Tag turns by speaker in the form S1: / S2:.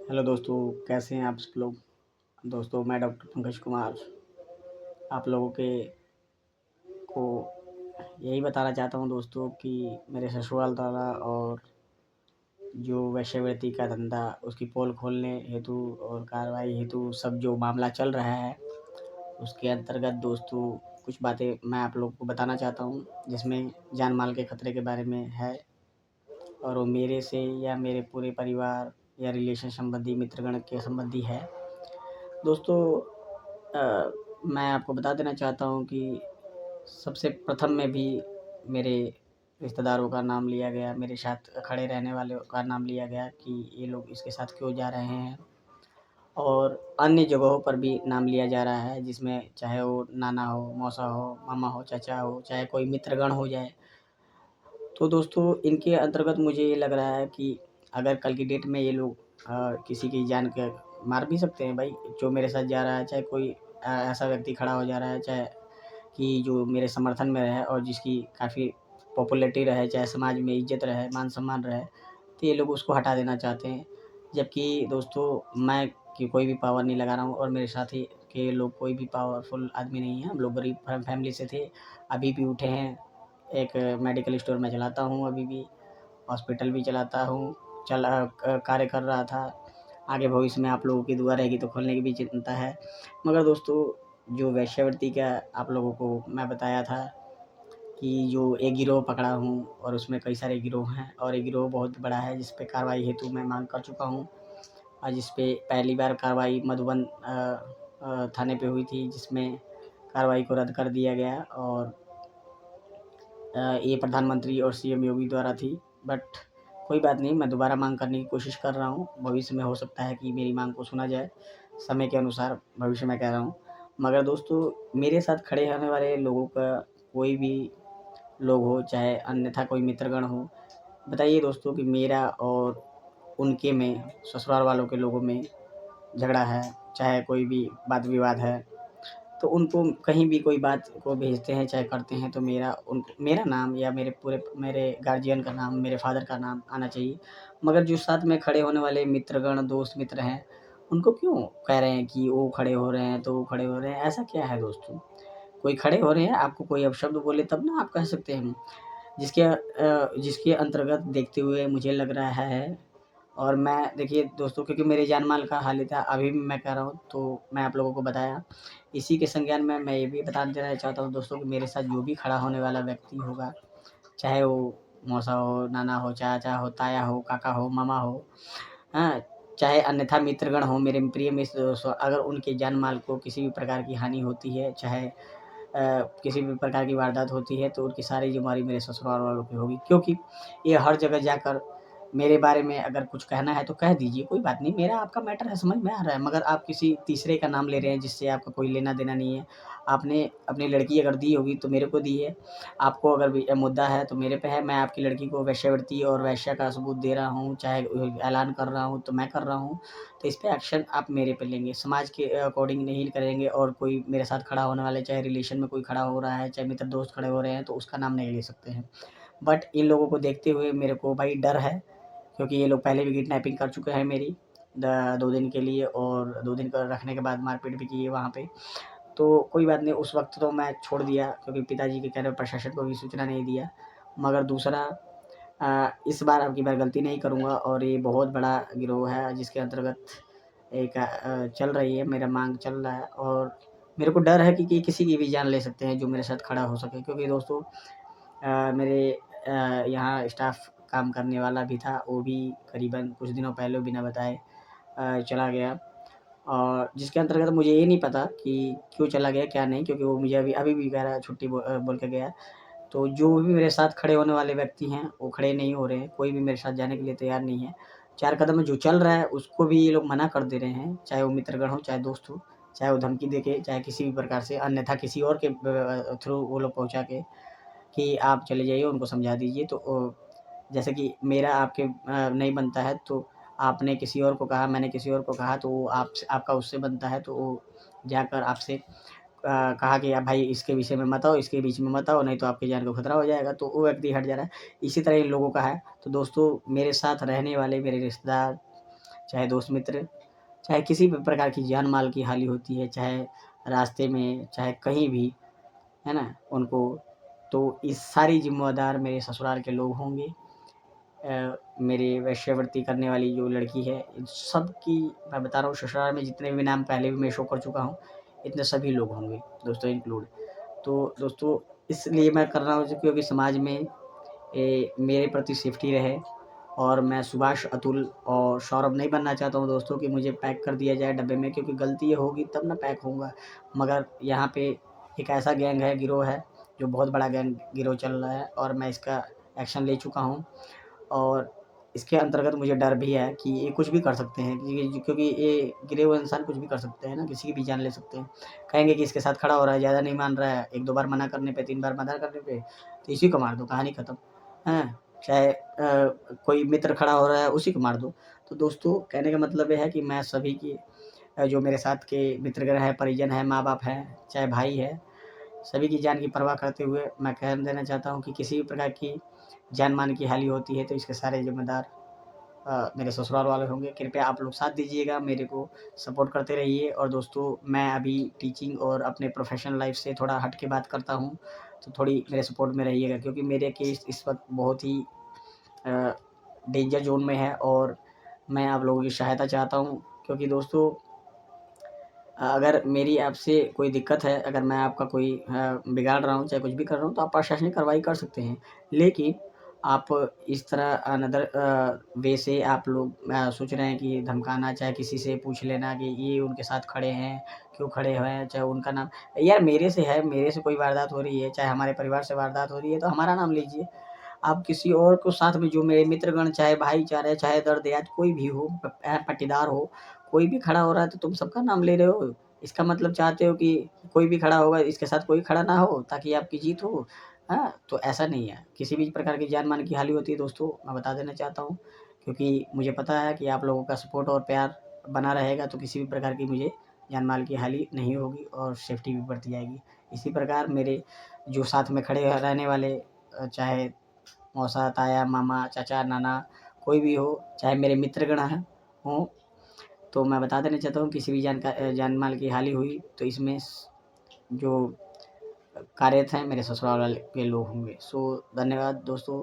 S1: Hello दोस्तों, कैसे हैं आप सब लोग। दोस्तों, मैं डॉक्टर पंकज कुमार आप लोगों के को यही बताना चाहता हूं दोस्तों कि मेरे ससुराल द्वारा और जो वेश्यावृत्ति का धंधा उसकी पोल खोलने हेतु और कार्रवाई हेतु सब जो मामला चल रहा है, उसके अंतर्गत दोस्तों कुछ बातें मैं आप लोगों को बताना चाहता हूं, जिसमें जान माल के खतरे के बारे में है और वो मेरे से या मेरे पूरे परिवार या रिलेशन संबंधी मित्रगण के संबंधी है। दोस्तों, मैं आपको बता देना चाहता हूँ कि सबसे प्रथम में भी मेरे रिश्तेदारों का नाम लिया गया, मेरे साथ खड़े रहने वालों का नाम लिया गया कि ये लोग इसके साथ क्यों जा रहे हैं, और अन्य जगहों पर भी नाम लिया जा रहा है, जिसमें चाहे वो नाना हो, मौसा हो, मामा हो, चाचा हो, चाहे कोई मित्रगण हो जाए। तो दोस्तों, इनके अंतर्गत मुझे ये लग रहा है कि अगर कल की डेट में ये लोग किसी की जान के मार भी सकते हैं भाई, जो मेरे साथ जा रहा है, चाहे कोई ऐसा व्यक्ति खड़ा हो जा रहा है, चाहे कि जो मेरे समर्थन में रहे और जिसकी काफ़ी पॉपुलैरिटी रहे, चाहे समाज में इज़्ज़त रहे, मान-सम्मान रहे, तो ये लोग उसको हटा देना चाहते हैं। जबकि दोस्तों, मैं कि कोई भी पावर नहीं लगा रहा हूँ और मेरे साथी के लोग कोई भी पावरफुल आदमी नहीं है। हम लोग गरीब फैमिली से थे, अभी भी उठे हैं। एक मेडिकल स्टोर मैं चलाता हूँ अभी भी, हॉस्पिटल भी चलाता हूँ, कार्य कर रहा था। आगे भविष्य में आप लोगों की दुआ रहेगी तो खोलने की भी चिंता है। मगर दोस्तों, जो वेश्यावृत्ति का आप लोगों को मैं बताया था कि जो एक गिरोह पकड़ा हूँ और उसमें कई सारे गिरोह हैं और ये गिरोह बहुत बड़ा है, जिस पे कार्रवाई हेतु मैं मांग कर चुका हूँ और जिस पे पहली बार कार्रवाई मधुबन थाने पे हुई थी, जिसमें कार्रवाई को रद्द कर दिया गया और ये प्रधानमंत्री और सीएम योगी द्वारा थी। बट कोई बात नहीं, मैं दोबारा मांग करने की कोशिश कर रहा हूँ। भविष्य में हो सकता है कि मेरी मांग को सुना जाए, समय के अनुसार भविष्य में कह रहा हूँ। मगर दोस्तों, मेरे साथ खड़े होने वाले लोगों का कोई भी लोग हो, चाहे अन्यथा कोई मित्रगण हो, बताइए दोस्तों कि मेरा और उनके में, ससुराल वालों के लोगों में झगड़ा है, चाहे कोई भी वाद विवाद है, तो उनको कहीं भी कोई बात को भेजते हैं, चाहे करते हैं, तो मेरा नाम या मेरे गार्जियन का नाम, मेरे फ़ादर का नाम आना चाहिए। मगर जो साथ में खड़े होने वाले मित्रगण, दोस्त मित्र हैं, उनको क्यों कह रहे हैं कि वो खड़े हो रहे हैं, तो वो खड़े हो रहे हैं, ऐसा क्या है दोस्तों? कोई खड़े हो रहे हैं, आपको कोई अपशब्द बोले तब ना आप कह सकते हैं। जिसके अंतर्गत देखते हुए मुझे लग रहा है, और मैं देखिए दोस्तों, क्योंकि मेरे जान-माल का हाल था, अभी भी मैं कह रहा हूँ, तो मैं आप लोगों को बताया। इसी के संज्ञान में मैं ये भी बता देना चाहता हूँ दोस्तों कि मेरे साथ जो भी खड़ा होने वाला व्यक्ति होगा, चाहे वो मौसा हो, नाना हो, चाचा हो, ताया हो, काका हो, मामा हो, हाँ? चाहे अन्यथा मित्रगण हो, मेरे प्रिय मित्र दोस्तों, अगर उनके जान-माल को किसी भी प्रकार की हानि होती है, चाहे किसी भी प्रकार की वारदात होती है, तो उनकी सारी ज़िम्मेवारी मेरे ससुराल वालों की होगी। क्योंकि ये हर जगह जाकर मेरे बारे में अगर कुछ कहना है तो कह दीजिए, कोई बात नहीं, मेरा आपका मैटर है, समझ में आ रहा है। मगर आप किसी तीसरे का नाम ले रहे हैं जिससे आपका कोई लेना-देना नहीं है। आपने अपनी लड़की अगर दी होगी तो मेरे को दी है, आपको अगर भी मुद्दा है तो मेरे पे है। मैं आपकी लड़की को वेश्यावृत्ति और वेश्या का सबूत दे रहा हूँ, चाहे ऐलान कर रहा हूँ, तो मैं कर रहा हूँ। तो इस पे एक्शन आप मेरे पे लेंगे, समाज के अकॉर्डिंग नहीं करेंगे, और कोई मेरे साथ खड़ा होने वाले, चाहे रिलेशन में कोई खड़ा हो रहा है, चाहे मित्र दोस्त खड़े हो रहे हैं, तो उसका नाम नहीं ले सकते हैं। बट इन लोगों को देखते हुए मेरे को भाई डर है, क्योंकि ये लोग पहले भी किडनैपिंग कर चुके हैं मेरी 2 दिन के लिए, और 2 दिन का रखने के बाद मारपीट भी की है वहाँ पे। तो कोई बात नहीं, उस वक़्त तो मैं छोड़ दिया, क्योंकि पिताजी के कहने पर प्रशासन को भी सूचना नहीं दिया। मगर दूसरा, इस बार अब की बार गलती नहीं करूँगा, और ये बहुत बड़ा गिरोह है जिसके अंतर्गत एक चल रही है, मेरा माँग चल रहा है, और मेरे को डर है कि किसी की भी जान ले सकते हैं जो मेरे साथ खड़ा हो सके। क्योंकि दोस्तों, मेरे यहाँ स्टाफ़ काम करने वाला भी था, वो भी करीबन कुछ दिनों पहले बिना बताए चला गया, और जिसके अंतर्गत मुझे ये नहीं पता कि क्यों चला गया, क्या नहीं, क्योंकि वो मुझे अभी अभी भी कह रहा है छुट्टी बोल के गया। तो जो भी मेरे साथ खड़े होने वाले व्यक्ति हैं, वो खड़े नहीं हो रहे हैं, कोई भी मेरे साथ जाने के लिए तैयार नहीं है। 4 कदम में जो चल रहा है, उसको भी ये लोग मना कर दे रहे हैं, चाहे वो मित्रगण हो, चाहे दोस्त हो, चाहे वो धमकी देके, चाहे किसी भी प्रकार से, अन्यथा किसी और के थ्रू वो लोग पहुँचा के कि आप चले जाइए, उनको समझा दीजिए। तो जैसे कि मेरा आपके नहीं बनता है, तो आपने किसी और को कहा, मैंने किसी और को कहा, तो वो आपका उससे बनता है, तो वो जाकर आपसे कहा कि आप भाई इसके विषय में मत आओ, इसके बीच में मत आओ, नहीं तो आपकी जान को खतरा हो जाएगा, तो वो व्यक्ति हट जा रहा है। इसी तरह इन लोगों का है। तो दोस्तों, मेरे साथ रहने वाले मेरे रिश्तेदार, चाहे दोस्त मित्र, चाहे किसी भी प्रकार की जान माल की हानि होती है, चाहे रास्ते में, चाहे कहीं भी, है ना? उनको तो इस सारी ज़िम्मेदार मेरे ससुराल के लोग होंगे। मेरी वेश्यावृत्ति करने वाली जो लड़की है, इन सब की मैं बता रहा हूँ, ससुराल में जितने भी नाम पहले भी मैं शो कर चुका हूँ, इतने सभी लोग होंगे दोस्तों इंक्लूड। तो दोस्तों इसलिए मैं कर रहा हूँ क्योंकि समाज में मेरे प्रति सेफ्टी रहे, और मैं सुभाष, अतुल और सौरभ नहीं बनना चाहता हूँ दोस्तों कि मुझे पैक कर दिया जाए डब्बे में, क्योंकि गलती ये होगी तब ना पैक होऊँगा। मगर यहाँ पे एक ऐसा गैंग है, गिरोह है, जो बहुत बड़ा गैंग गिरोह चल रहा है, और मैं इसका एक्शन ले चुका हूँ। और इसके अंतर्गत मुझे डर भी है कि ये कुछ भी कर सकते हैं, क्योंकि ये गिरे हुए इंसान कुछ भी कर सकते हैं ना, किसी की भी जान ले सकते हैं। कहेंगे कि इसके साथ खड़ा हो रहा है, ज़्यादा नहीं मान रहा है, 1-2 बार मना करने पे, 3 बार मना करने पे, तो इसी को मार दो, कहानी खत्म, हैं? चाहे कोई मित्र खड़ा हो रहा है, उसी को मार दो। तो दोस्तों कहने का मतलब ये है कि मैं सभी की जो मेरे साथ के मित्रगण हैं, परिजन हैं, माँ-बाप हैं, चाहे भाई है, सभी की जान की परवाह करते हुए मैं कह देना चाहता हूँ कि किसी भी प्रकार की जान-मान की हानि होती है तो इसके सारे ज़िम्मेदार मेरे ससुराल वाले होंगे। कृपया आप लोग साथ दीजिएगा, मेरे को सपोर्ट करते रहिए। और दोस्तों मैं अभी टीचिंग और अपने प्रोफ़ेशनल लाइफ़ से थोड़ा हट के बात करता हूँ, तो थोड़ी मेरे सपोर्ट में रहिएगा, क्योंकि मेरे केस इस वक़्त बहुत ही अ, डेंजर ज़ोन में है, और मैं आप लोगों की सहायता चाहता हूँ। क्योंकि दोस्तों अगर मेरी आपसे कोई दिक्कत है, अगर मैं आपका कोई बिगाड़ रहा हूँ, चाहे कुछ भी कर रहा हूँ, तो आप प्रशासनिक कार्रवाई कर सकते हैं। लेकिन आप इस तरह अनदर वे से आप लोग सोच रहे हैं कि धमकाना, चाहे किसी से पूछ लेना कि ये उनके साथ खड़े हैं, क्यों खड़े हुए हैं, चाहे उनका नाम, यार मेरे से है, मेरे से कोई वारदात हो रही है, चाहे हमारे परिवार से वारदात हो रही है, तो हमारा नाम लीजिए। आप किसी और को साथ में, जो मेरे मित्रगण, चाहे भाईचारे, चाहे दर्द-याद कोई भी हो, पट्टीदार हो, कोई भी खड़ा हो रहा है तो तुम सबका नाम ले रहे हो। इसका मतलब चाहते हो कि कोई भी खड़ा होगा, इसके साथ कोई खड़ा ना हो ताकि आपकी जीत हो। हाँ? तो ऐसा नहीं है। किसी भी प्रकार की जान-माल की हानि होती है दोस्तों, मैं बता देना चाहता हूँ, क्योंकि मुझे पता है कि आप लोगों का सपोर्ट और प्यार बना रहेगा, तो किसी भी प्रकार की मुझे जान-माल की हानि नहीं होगी और सेफ्टी भी बढ़ती जाएगी। इसी प्रकार मेरे जो साथ में खड़े रहने वाले चाहे मौसा, ताया, मामा, चाचा, नाना, कोई भी हो, चाहे मेरे मित्रगण हैं हों, तो मैं बता देना चाहता हूँ, किसी भी जान-माल की हानि हुई तो इसमें जो कार्यरत हैं मेरे ससुराल वाले के लोग होंगे। सो धन्यवाद दोस्तों।